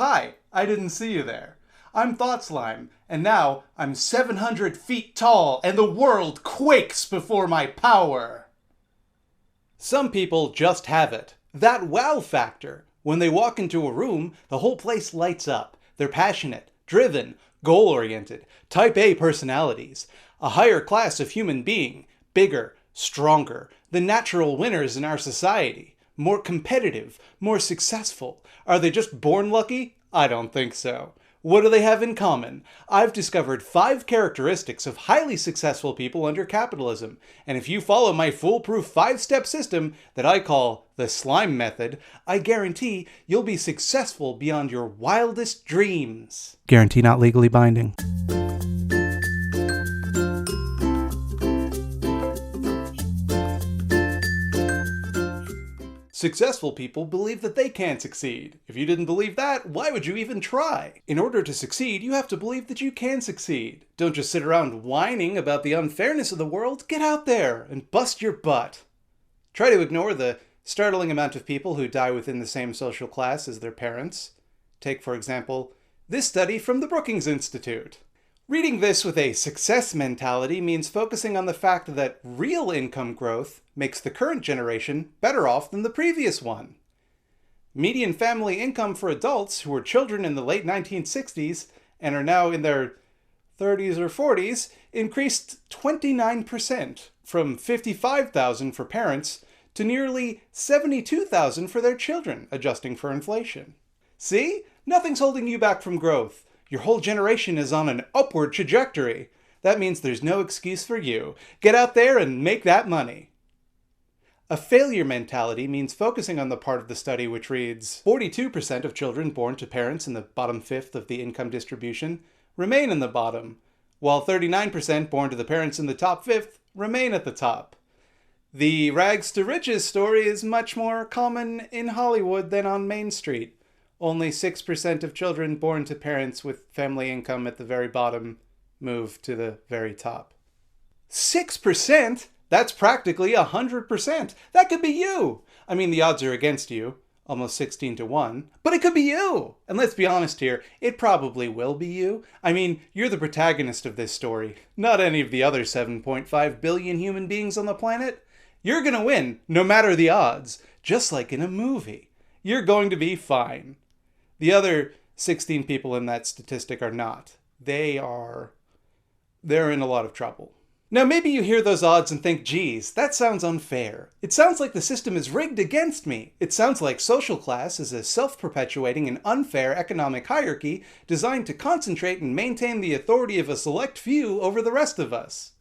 hi, I didn't see you there. I'm S.L.I.M.E, and now I'm 700 feet tall, and the world quakes before my power. Some people just have it. That wow factor. When they walk into a room, the whole place lights up. They're passionate, driven, goal-oriented, type A personalities. A higher class of human being. Bigger, stronger, the natural winners in our society. More competitive, more successful. Are they just born lucky? I don't think so. What do they have in common? I've discovered 5 characteristics of highly successful people under capitalism, and if you follow my foolproof 5-step system that I call the S.L.I.M.E method, I guarantee you'll be successful beyond your wildest dreams. Guarantee not legally binding. Successful people believe that they can succeed. If you didn't believe that, why would you even try? In order to succeed, you have to believe that you can succeed. Don't just sit around whining about the unfairness of the world. Get out there and bust your butt. Try to ignore the startling amount of people who die within the same social class as their parents. Take, for example, this study from the Brookings Institute. Reading this with a success mentality means focusing on the fact that real income growth makes the current generation better off than the previous one. Median family income for adults who were children in the late 1960s and are now in their 30s or 40s increased 29%, from $55,000 for parents to nearly $72,000 for their children, adjusting for inflation. See? Nothing's holding you back from growth. Your whole generation is on an upward trajectory. That means there's no excuse for you. Get out there and make that money. A failure mentality means focusing on the part of the study which reads, 42% of children born to parents in the bottom fifth of the income distribution remain in the bottom, while 39% born to the parents in the top fifth remain at the top. The rags to riches story is much more common in Hollywood than on Main Street. Only 6% of children born to parents with family income at the very bottom move to the very top. 6%? That's practically 100%. That could be you. I mean, the odds are against you, almost 16 to 1, but it could be you. And let's be honest here, it probably will be you. I mean, you're the protagonist of this story, not any of the other 7.5 billion human beings on the planet. You're gonna win, no matter the odds, just like in a movie. You're going to be fine. The other 16 people in that statistic are not. They're in a lot of trouble. Now maybe you hear those odds and think, geez, that sounds unfair. It sounds like the system is rigged against me. It sounds like social class is a self-perpetuating and unfair economic hierarchy designed to concentrate and maintain the authority of a select few over the rest of us.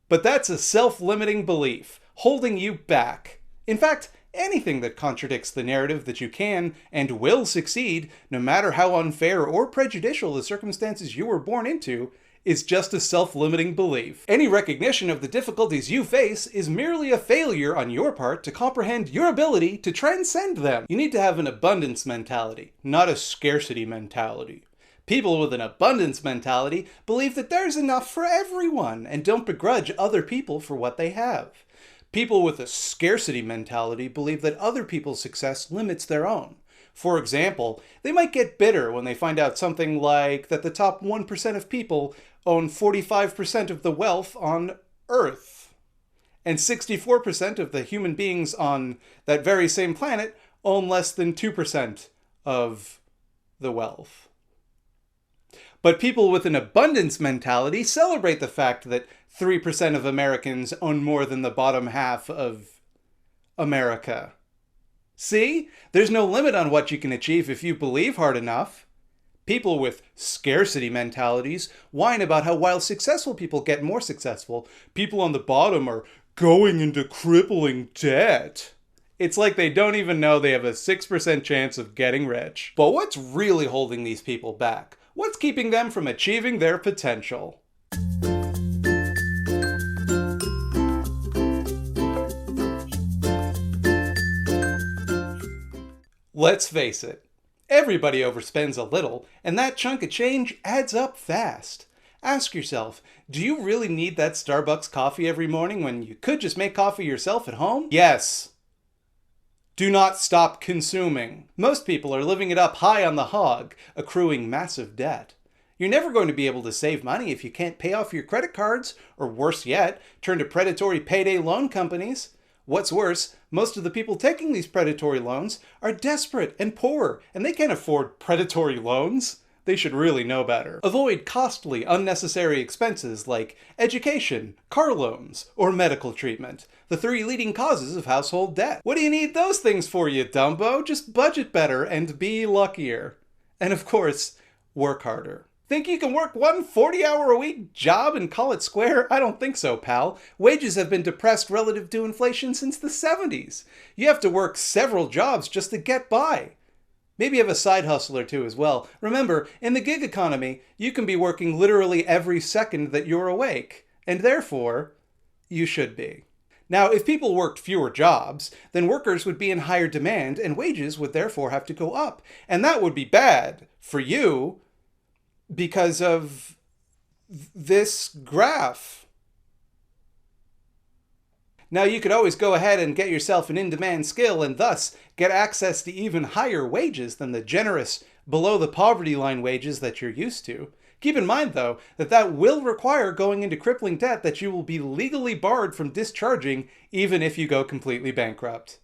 But that's a self-limiting belief, holding you back. In fact, anything that contradicts the narrative that you can and will succeed, no matter how unfair or prejudicial the circumstances you were born into, is just a self-limiting belief. Any recognition of the difficulties you face is merely a failure on your part to comprehend your ability to transcend them. You need to have an abundance mentality, not a scarcity mentality. People with an abundance mentality believe that there's enough for everyone and don't begrudge other people for what they have. People with a scarcity mentality believe that other people's success limits their own. For example, they might get bitter when they find out something like that the top 1% of people own 45% of the wealth on Earth, and 64% of the human beings on that very same planet own less than 2% of the wealth. But people with an abundance mentality celebrate the fact that 3% of Americans own more than the bottom half of America. See? There's no limit on what you can achieve if you believe hard enough. People with scarcity mentalities whine about how while successful people get more successful, people on the bottom are going into crippling debt. It's like they don't even know they have a 6% chance of getting rich. But what's really holding these people back? What's keeping them from achieving their potential? Let's face it, everybody overspends a little, and that chunk of change adds up fast. Ask yourself, do you really need that Starbucks coffee every morning when you could just make coffee yourself at home? Yes. Do not stop consuming. Most people are living it up high on the hog, accruing massive debt. You're never going to be able to save money if you can't pay off your credit cards, or worse yet, turn to predatory payday loan companies. What's worse, most of the people taking these predatory loans are desperate and poor, and they can't afford predatory loans. They should really know better. Avoid costly, unnecessary expenses like education, car loans, or medical treatment, the 3 leading causes of household debt. What do you need those things for, you dumbo? Just budget better and be luckier. And of course, work harder. Think you can work one 40-hour-a-week job and call it square? I don't think so, pal. Wages have been depressed relative to inflation since the 70s. You have to work several jobs just to get by. Maybe have a side hustle or two as well. Remember, in the gig economy, you can be working literally every second that you're awake. And therefore, you should be. Now, if people worked fewer jobs, then workers would be in higher demand and wages would therefore have to go up. And that would be bad for you because of this graph. Now, you could always go ahead and get yourself an in-demand skill and thus get access to even higher wages than the generous, below-the-poverty line wages that you're used to. Keep in mind, though, that that will require going into crippling debt that you will be legally barred from discharging even if you go completely bankrupt.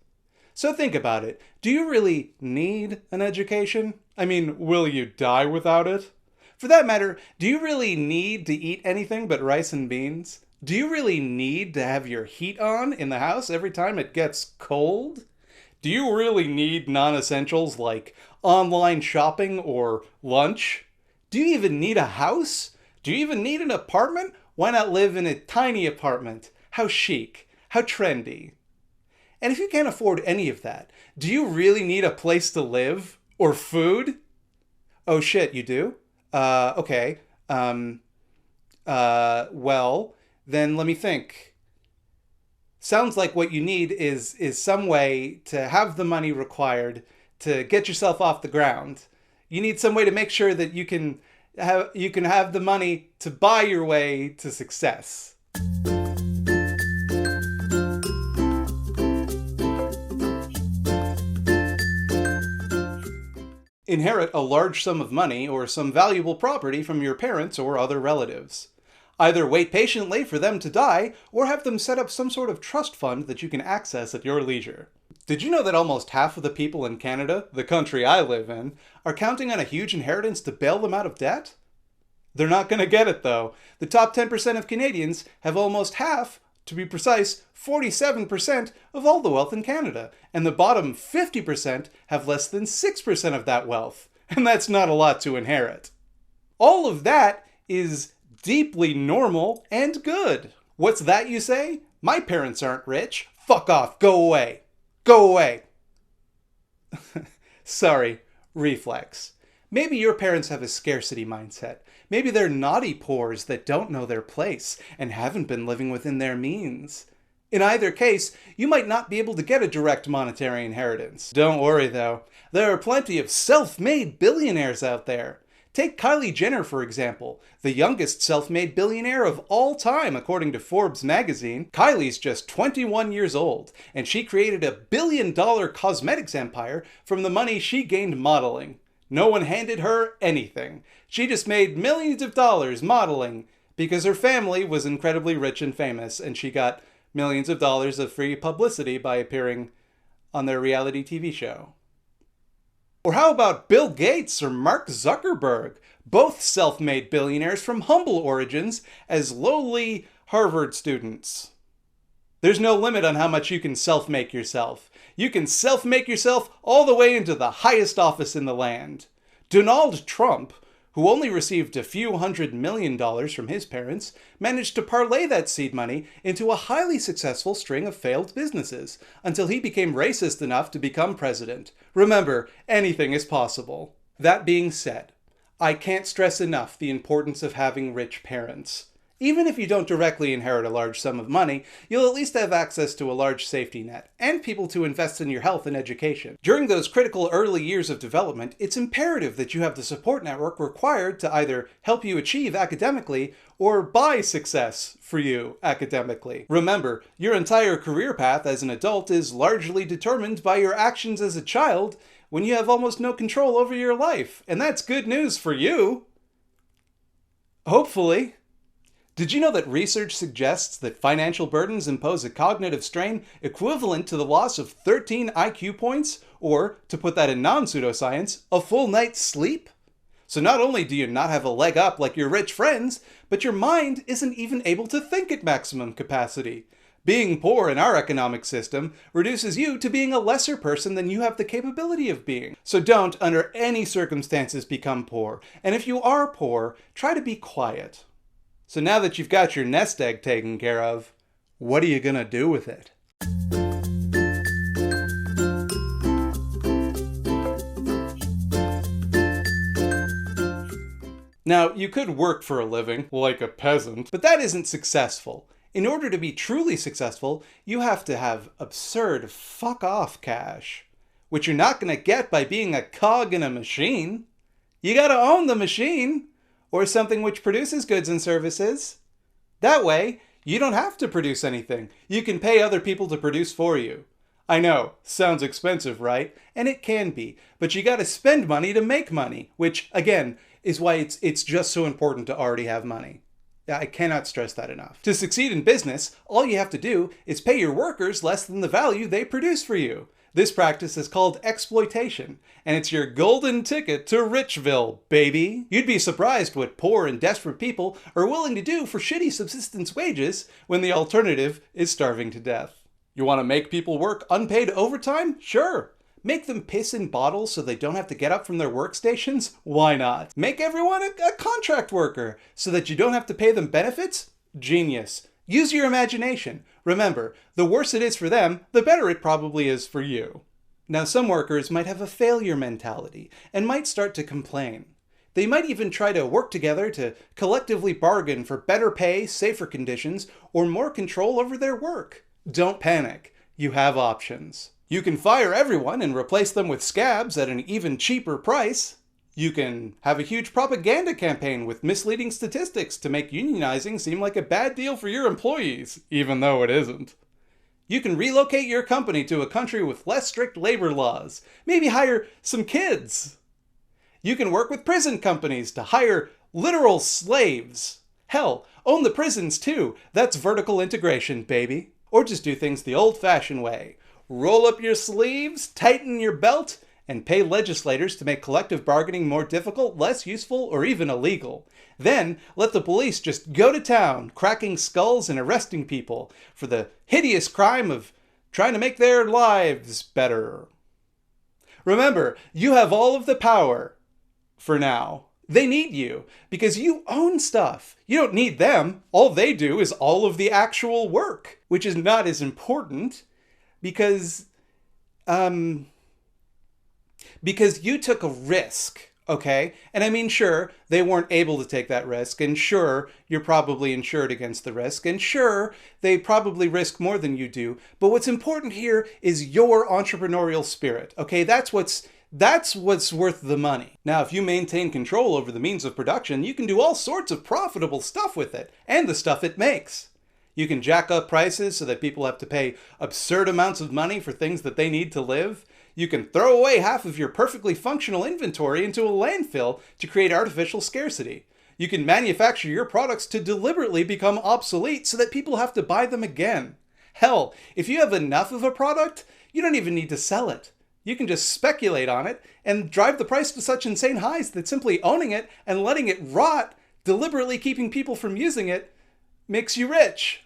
So think about it. Do you really need an education? I mean, will you die without it? For that matter, do you really need to eat anything but rice and beans? Do you really need to have your heat on in the house every time it gets cold? Do you really need non-essentials like online shopping or lunch? Do you even need a house? Do you even need an apartment? Why not live in a tiny apartment? How chic, how trendy. And if you can't afford any of that, do you really need a place to live? Or food? Oh shit, you do? Okay. Well, then let me think. Sounds like what you need is some way to have the money required to get yourself off the ground. You need some way to make sure that you can have the money to buy your way to success. Inherit a large sum of money or some valuable property from your parents or other relatives. Either wait patiently for them to die, or have them set up some sort of trust fund that you can access at your leisure. Did you know that almost half of the people in Canada, the country I live in, are counting on a huge inheritance to bail them out of debt? They're not going to get it, though. The top 10% of Canadians have almost half, to be precise, 47% of all the wealth in Canada, and the bottom 50% have less than 6% of that wealth, and that's not a lot to inherit. All of that is deeply normal and good. What's that, you say? My parents aren't rich. Fuck off. Go away. Go away. Sorry, reflex. Maybe your parents have a scarcity mindset. Maybe they're naughty poors that don't know their place and haven't been living within their means. In either case, you might not be able to get a direct monetary inheritance. Don't worry though, there are plenty of self-made billionaires out there. Take Kylie Jenner, for example, the youngest self-made billionaire of all time, according to Forbes magazine. Kylie's just 21 years old, and she created a billion-dollar cosmetics empire from the money she gained modeling. No one handed her anything. She just made millions of dollars modeling because her family was incredibly rich and famous, and she got millions of dollars of free publicity by appearing on their reality TV show. Or how about Bill Gates or Mark Zuckerberg, both self-made billionaires from humble origins as lowly Harvard students? There's no limit on how much you can self-make yourself. You can self-make yourself all the way into the highest office in the land. Donald Trump, who only received a few $100 million from his parents, managed to parlay that seed money into a highly successful string of failed businesses, until he became racist enough to become president. Remember, anything is possible. That being said, I can't stress enough the importance of having rich parents. Even if you don't directly inherit a large sum of money, you'll at least have access to a large safety net, and people to invest in your health and education. During those critical early years of development, it's imperative that you have the support network required to either help you achieve academically or buy success for you academically. Remember, your entire career path as an adult is largely determined by your actions as a child when you have almost no control over your life, and that's good news for you. Hopefully. Did you know that research suggests that financial burdens impose a cognitive strain equivalent to the loss of 13 IQ points, or, to put that in non-pseudoscience, a full night's sleep? So not only do you not have a leg up like your rich friends, but your mind isn't even able to think at maximum capacity. Being poor in our economic system reduces you to being a lesser person than you have the capability of being. So don't, under any circumstances, become poor. And if you are poor, try to be quiet. So now that you've got your nest egg taken care of, what are you gonna do with it? Now, you could work for a living, like a peasant, but that isn't successful. In order to be truly successful, you have to have absurd fuck-off cash, which you're not gonna get by being a cog in a machine. You gotta own the machine, or something which produces goods and services. That way, you don't have to produce anything. You can pay other people to produce for you. I know, sounds expensive, right? And it can be, but you gotta spend money to make money, which, again, is why it's just so important to already have money. I cannot stress that enough. To succeed in business, all you have to do is pay your workers less than the value they produce for you. This practice is called exploitation, and it's your golden ticket to Richville, baby. You'd be surprised what poor and desperate people are willing to do for shitty subsistence wages when the alternative is starving to death. You want to make people work unpaid overtime? Sure. Make them piss in bottles so they don't have to get up from their workstations? Why not? Make everyone a contract worker so that you don't have to pay them benefits? Genius. Use your imagination. Remember, the worse it is for them, the better it probably is for you. Now, some workers might have a failure mentality and might start to complain. They might even try to work together to collectively bargain for better pay, safer conditions, or more control over their work. Don't panic. You have options. You can fire everyone and replace them with scabs at an even cheaper price. You can have a huge propaganda campaign with misleading statistics to make unionizing seem like a bad deal for your employees, even though it isn't. You can relocate your company to a country with less strict labor laws. Maybe hire some kids. You can work with prison companies to hire literal slaves. Hell, own the prisons too. That's vertical integration, baby. Or just do things the old-fashioned way. Roll up your sleeves, tighten your belt, and pay legislators to make collective bargaining more difficult, less useful, or even illegal. Then, let the police just go to town, cracking skulls and arresting people for the hideous crime of trying to make their lives better. Remember, you have all of the power, for now. They need you, because you own stuff. You don't need them. All they do is all of the actual work, which is not as important, because you took a risk, okay? And I mean, sure, they weren't able to take that risk, and sure, you're probably insured against the risk, and sure, they probably risk more than you do, but what's important here is your entrepreneurial spirit, okay? That's what's worth the money. Now, if you maintain control over the means of production, you can do all sorts of profitable stuff with it, and the stuff it makes. You can jack up prices so that people have to pay absurd amounts of money for things that they need to live. You can throw away half of your perfectly functional inventory into a landfill to create artificial scarcity. You can manufacture your products to deliberately become obsolete so that people have to buy them again. Hell, if you have enough of a product, you don't even need to sell it. You can just speculate on it and drive the price to such insane highs that simply owning it and letting it rot, deliberately keeping people from using it, makes you rich.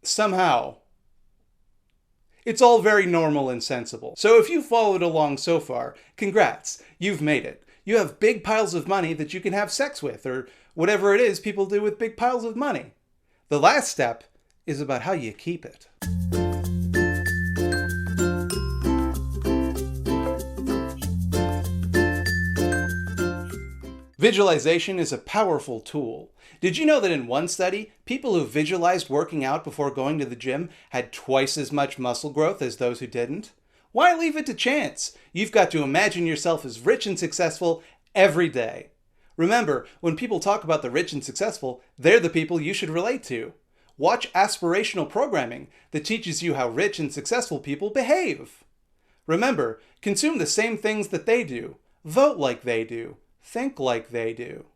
Somehow. It's all very normal and sensible. So if you followed along so far, congrats, you've made it. You have big piles of money that you can have sex with, or whatever it is people do with big piles of money. The last step is about how you keep it. Visualization is a powerful tool. Did you know that in one study, people who visualized working out before going to the gym had twice as much muscle growth as those who didn't? Why leave it to chance? You've got to imagine yourself as rich and successful every day. Remember, when people talk about the rich and successful, they're the people you should relate to. Watch aspirational programming that teaches you how rich and successful people behave. Remember, consume the same things that they do. Vote like they do. Think like they do.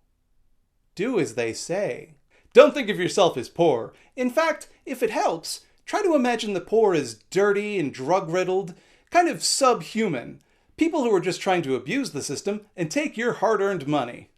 Do as they say. Don't think of yourself as poor. In fact, if it helps, try to imagine the poor as dirty and drug-riddled, kind of subhuman. People who are just trying to abuse the system and take your hard-earned money.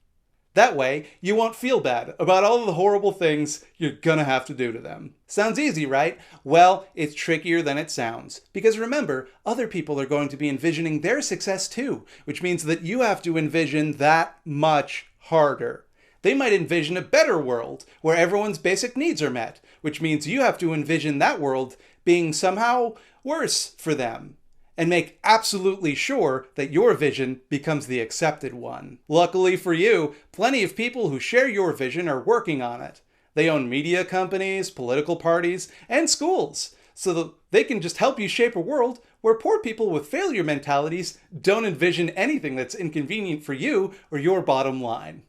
That way, you won't feel bad about all of the horrible things you're gonna have to do to them. Sounds easy, right? Well, it's trickier than it sounds. Because remember, other people are going to be envisioning their success too, which means that you have to envision that much harder. They might envision a better world, where everyone's basic needs are met, which means you have to envision that world being somehow worse for them. And make absolutely sure that your vision becomes the accepted one. Luckily for you, plenty of people who share your vision are working on it. They own media companies, political parties, and schools, so that they can just help you shape a world where poor people with failure mentalities don't envision anything that's inconvenient for you or your bottom line.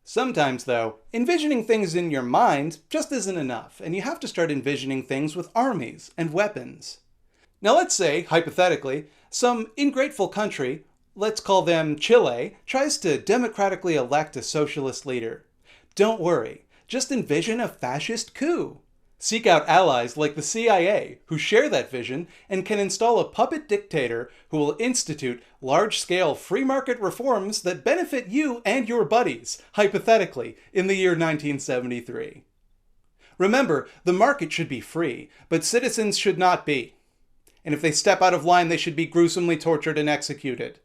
Sometimes, though, envisioning things in your mind just isn't enough, and you have to start envisioning things with armies and weapons. Now let's say, hypothetically, some ingrateful country, let's call them Chile, tries to democratically elect a socialist leader. Don't worry, just envision a fascist coup. Seek out allies like the CIA, who share that vision and can install a puppet dictator who will institute large-scale free market reforms that benefit you and your buddies, hypothetically, in the year 1973. Remember, the market should be free, but citizens should not be. And if they step out of line, they should be gruesomely tortured and executed.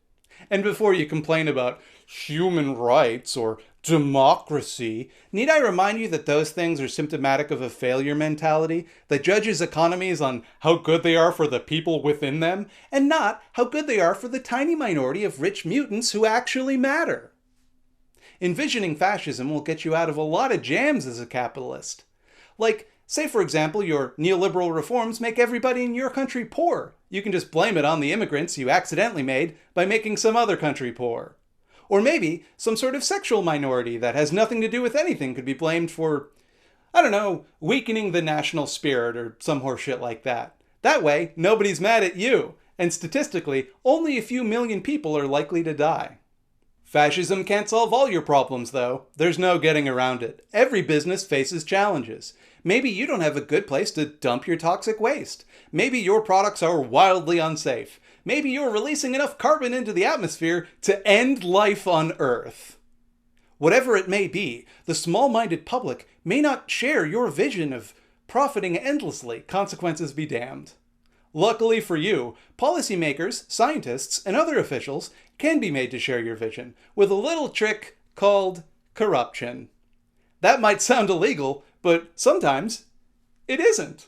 And before you complain about human rights or democracy, need I remind you that those things are symptomatic of a failure mentality that judges economies on how good they are for the people within them, and not how good they are for the tiny minority of rich mutants who actually matter? Envisioning fascism will get you out of a lot of jams as a capitalist. Like, say, for example, your neoliberal reforms make everybody in your country poor. You can just blame it on the immigrants you accidentally made by making some other country poor. Or maybe some sort of sexual minority that has nothing to do with anything could be blamed for, I don't know, weakening the national spirit or some horseshit like that. That way, nobody's mad at you, and statistically, only a few million people are likely to die. Fascism can't solve all your problems, though. There's no getting around it. Every business faces challenges. Maybe you don't have a good place to dump your toxic waste. Maybe your products are wildly unsafe. Maybe you're releasing enough carbon into the atmosphere to end life on Earth. Whatever it may be, the small-minded public may not share your vision of profiting endlessly, consequences be damned. Luckily for you, policymakers, scientists, and other officials can be made to share your vision with a little trick called corruption. That might sound illegal, but sometimes it isn't.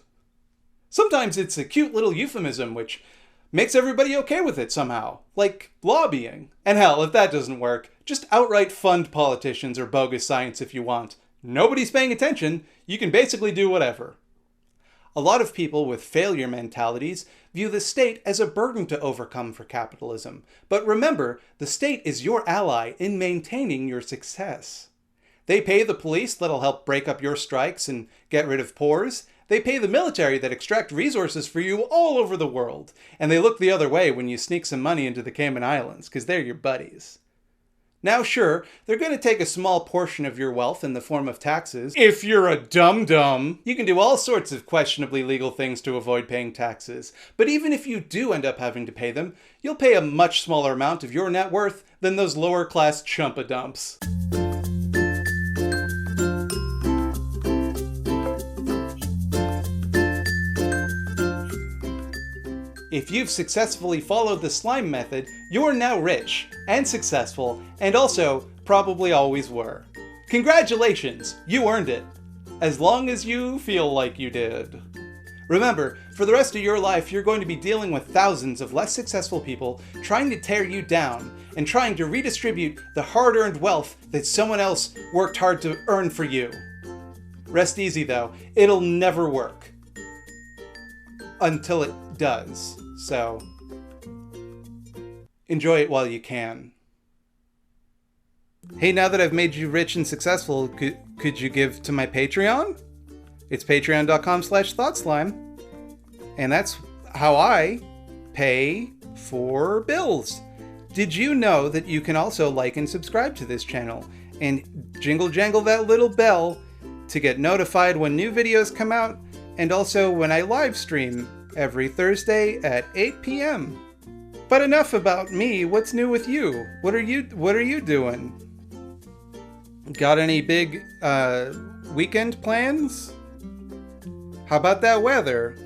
Sometimes it's a cute little euphemism which makes everybody okay with it somehow, like lobbying. And hell, if that doesn't work, just outright fund politicians or bogus science if you want. Nobody's paying attention, you can basically do whatever. A lot of people with failure mentalities view the state as a burden to overcome for capitalism. But remember, the state is your ally in maintaining your success. They pay the police that'll help break up your strikes and get rid of pores. They pay the military that extract resources for you all over the world. And they look the other way when you sneak some money into the Cayman Islands, because they're your buddies. Now sure, they're going to take a small portion of your wealth in the form of taxes. If you're a dum-dum, you can do all sorts of questionably legal things to avoid paying taxes. But even if you do end up having to pay them, you'll pay a much smaller amount of your net worth than those lower-class chumpa-dumps. If you've successfully followed the S.L.I.M.E method, you're now rich and successful, and also probably always were. Congratulations, you earned it. As long as you feel like you did. Remember, for the rest of your life, you're going to be dealing with thousands of less successful people trying to tear you down, and trying to redistribute the hard-earned wealth that someone else worked hard to earn for you. Rest easy though, it'll never work. Until it does, so enjoy it while you can. Hey, now that I've made you rich and successful, could you give to my Patreon? It's patreon.com/thoughtslime. And that's how I pay for bills. Did you know that you can also like and subscribe to this channel and jingle jangle that little bell to get notified when new videos come out, and also when I live stream every Thursday at 8 p.m. But enough about me. What's new with you? What are you doing? Got any big weekend plans? How about that weather?